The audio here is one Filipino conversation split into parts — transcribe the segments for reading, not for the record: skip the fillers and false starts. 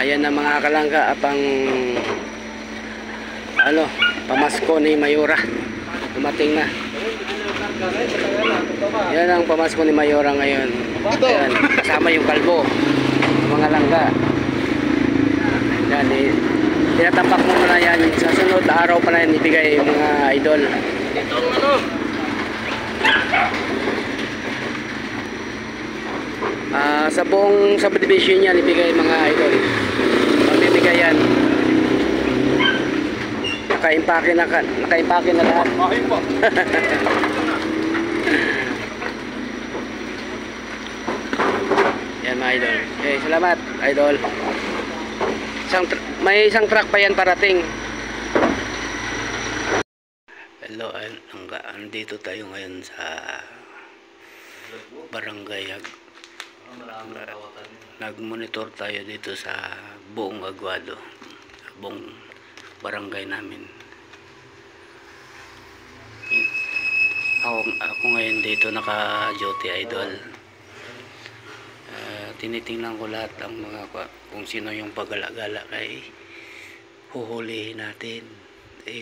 Ayan na mga kalangga, apang ano, pamasko ni Mayora. Dumating na. Yan ang pamasko ni Mayora ngayon. Ayan, kasama yung kalbo, mga langga. Yan, tinatapak mo na yan. Sa sunod na araw pa na yan ibigay mga idol. Ito ang ano? Sa buong subdivision yan ibigay mga idol. Pabibigay yan. Nakaimpake na lahat. Ayun po. Yan mga idol. Okay, salamat idol. May isang truck pa yan parating. Hello, andito tayo ngayon sa Barangay. Nag-monitor tayo dito sa buong Aguado, buong barangay namin. Ako ngayon dito naka-duty idol. Tinitingnan ko lahat ang mga kung sino yung pagala-gala kay huhulihin natin.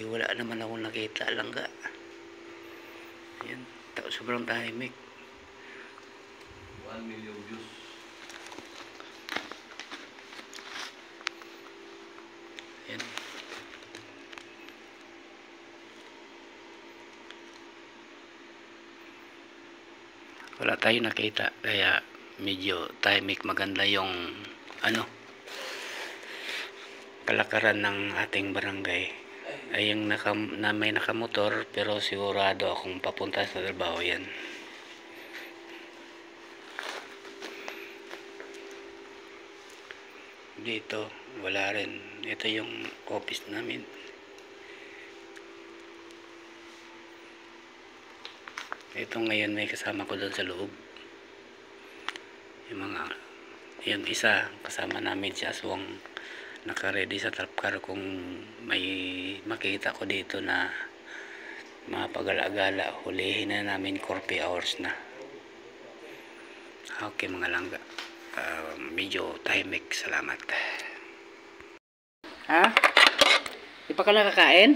Wala naman akong nakita langga. Ayan, sobrang tahimik. 1 million views. Ayan. Wala tayong nakita kaya medyo tahimik. Maganda yung ano, kalakaran ng ating barangay. Ay yung may nakamotor pero sigurado akong papunta sa trabaho yan. Dito wala rin. Ito yung office namin. Ito ngayon may kasama ko doon sa loob. Yung isa kasama namin si Aswang, naka-ready sa trap car kung may makita ko dito na mapagala-gala, hulihin na namin. 40 hours na. Okay mga langga, medyo tahimik. Salamat. Ha? Di pa ka nakakain?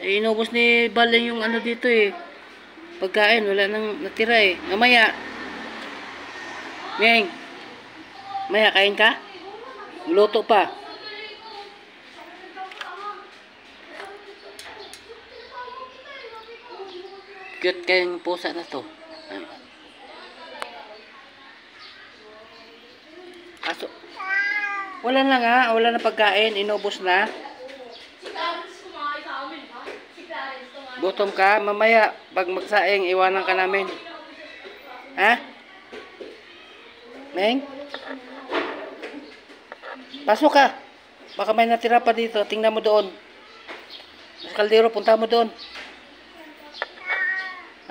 Inubos ni Baling yung ano dito pagkain, wala nang natira Mamaya Ming, maya kain ka? Luto pa. Cute kayong pusa na to. Aso. Wala na nga, wala na pagkain, inubos na. Gutom ka, mamaya pag magsaing iwanan ka namin. Ha? Meng? Pasok ka. Baka may natira pa dito. Tingnan mo doon. Sa kaldero, punta mo doon.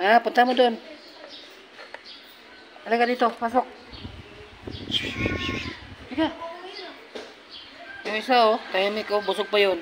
Ha? Punta mo doon. Halika dito. Pasok. Halika. Yung isa tahimik busog pa yun.